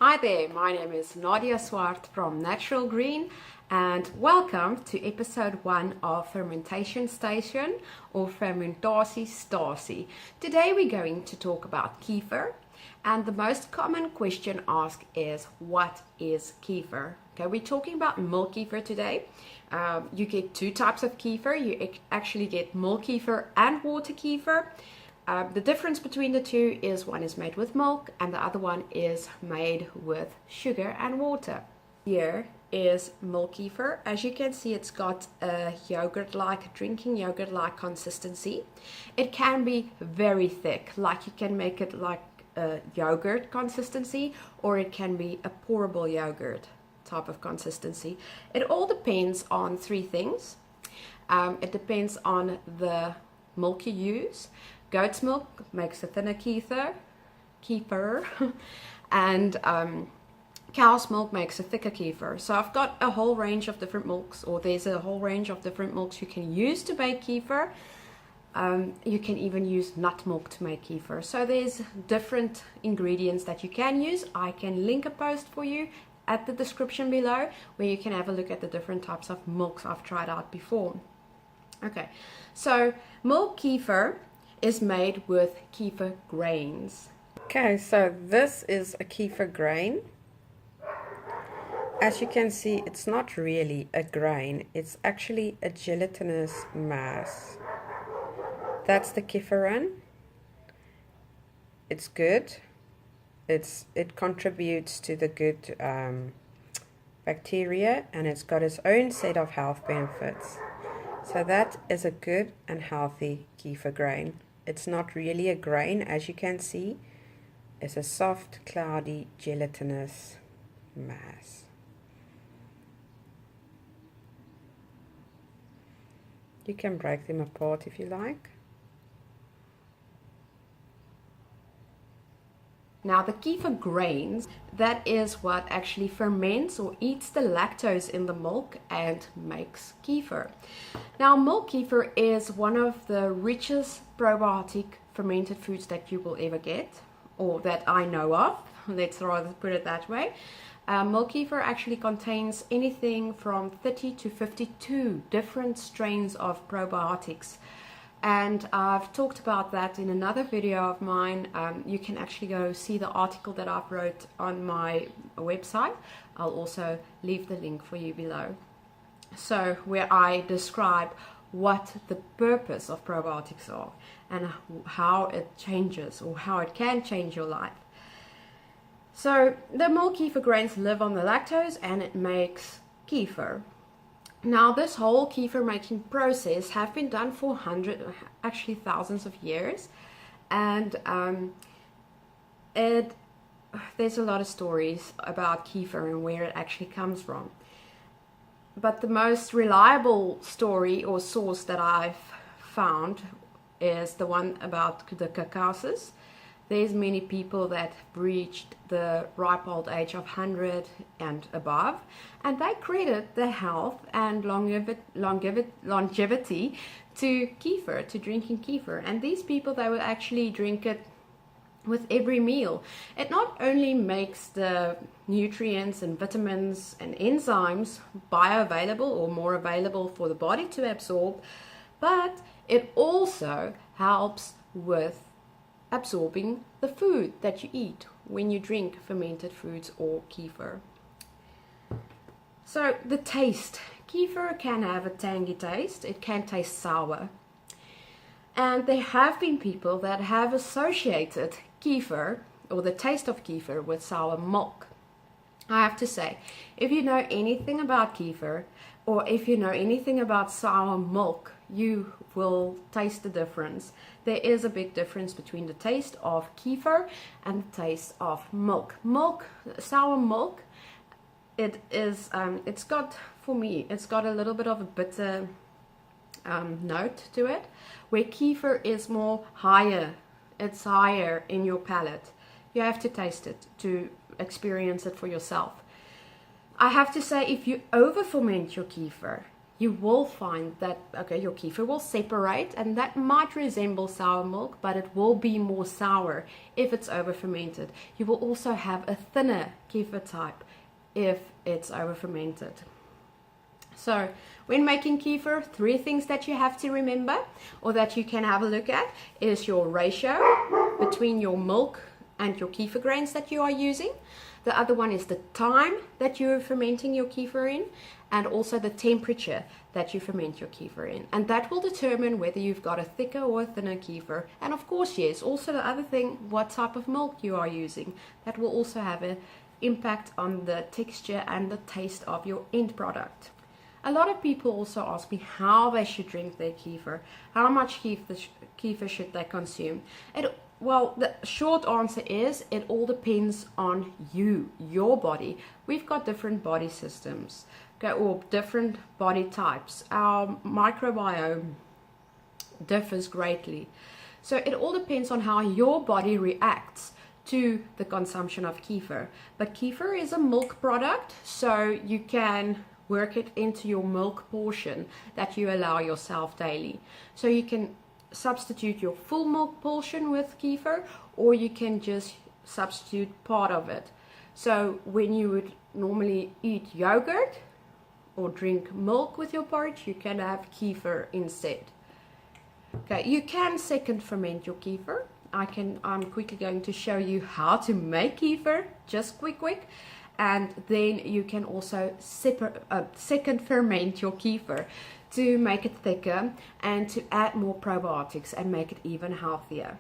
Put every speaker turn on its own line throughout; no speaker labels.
Hi there, my name is Nadia Swart from Natural Green and welcome to episode 1 of Fermentation Station or Fermentatie Stasie. Today we're going to talk about kefir, and the most common question asked is, what is kefir? Okay, we're talking about milk kefir today. You get two types of kefir. You actually get milk kefir and water kefir. The difference between the two is one is made with milk and the other one is made with sugar and water. Here is milk kefir. As you can see, it's got a drinking yogurt-like consistency. It can be very thick, like you can make it like a yogurt consistency, or it can be a pourable yogurt type of consistency. It all depends on three things. It depends on the milk you use. Goat's milk makes a thinner kefir, and cow's milk makes a thicker kefir. So I've got a whole range of different milks, or there's a whole range of different milks you can use to make kefir. You can even use nut milk to make kefir. So there's different ingredients that you can use. I can link a post for you at the description below where you can have a look at the different types of milks I've tried out before. Okay, so milk kefir is made with kefir grains. Okay, so this is a kefir grain. As you can see, it's not really a grain, it's actually a gelatinous mass. That's the kefirin. It's good. It contributes to the good bacteria, and it's got its own set of health benefits. So that is a good and healthy kefir grain. It's not really a grain, as you can see. It's a soft, cloudy, gelatinous mass. You can break them apart if you like. Now the kefir grains, that is what actually ferments or eats the lactose in the milk and makes kefir. Now milk kefir is one of the richest probiotic fermented foods that you will ever get, or that I know of. Let's rather put it that way. Milk kefir actually contains anything from 30 to 52 different strains of probiotics. And I've talked about that in another video of mine. You can actually go see the article that I've wrote on my website. I'll also leave the link for you below. So where I describe what the purpose of probiotics are and how it changes, or how it can change your life. So the milk kefir grains live on the lactose and it makes kefir. Now this whole kefir making process have been done for actually thousands of years, and there's a lot of stories about kefir and where it actually comes from. But the most reliable story or source that I've found is the one about the Caucasus. There's many people that reached the ripe old age of 100 and above, and they credit their health and longevity to kefir, to drinking kefir. And these people, they will actually drink it with every meal. It not only makes the nutrients and vitamins and enzymes bioavailable or more available for the body to absorb, but it also helps with absorbing the food that you eat when you drink fermented foods or kefir. So the taste. Kefir can have a tangy taste. It can taste sour. And there have been people that have associated kefir, or the taste of kefir, with sour milk. I have to say, if you know anything about kefir, or if you know anything about sour milk, you will taste the difference. There is a big difference between the taste of kefir and the taste of milk. Sour milk, it's got, for me, it's got a little bit of a bitter note to it, where kefir is more higher. It's higher in your palate. You have to taste it to experience it for yourself. I have to say, if you over ferment your kefir, you will find that, okay, your kefir will separate, and that might resemble sour milk, but it will be more sour if it's over fermented. You will also have a thinner kefir type if it's over fermented. So when making kefir, 3 things that you have to remember, or that you can have a look at, is your ratio between your milk and your kefir grains that you are using. The other one is the time that you're fermenting your kefir in, and also the temperature that you ferment your kefir in. And that will determine whether you've got a thicker or a thinner kefir. And of course, yes, also the other thing, what type of milk you are using. That will also have an impact on the texture and the taste of your end product. A lot of people also ask me how they should drink their kefir. How much kefir should they consume? Well, the short answer is it all depends on you, your body. We've got different body systems, okay, or different body types. Our microbiome differs greatly. So it all depends on how your body reacts to the consumption of kefir. But kefir is a milk product, so you can work it into your milk portion that you allow yourself daily. So you can substitute your full milk portion with kefir, or you can just substitute part of it. So when you would normally eat yogurt or drink milk with your porridge, you can have kefir instead. Okay, you can second ferment your kefir. I'm quickly going to show you how to make kefir, just quick. And then you can also second ferment your kefir to make it thicker and to add more probiotics and make it even healthier.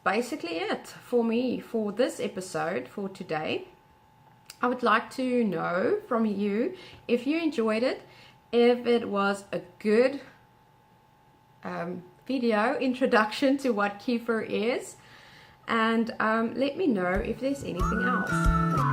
Basically it for me for this episode for today. I would like to know from you if you enjoyed it, if it was a good video introduction to what kefir is, and let me know if there's anything else.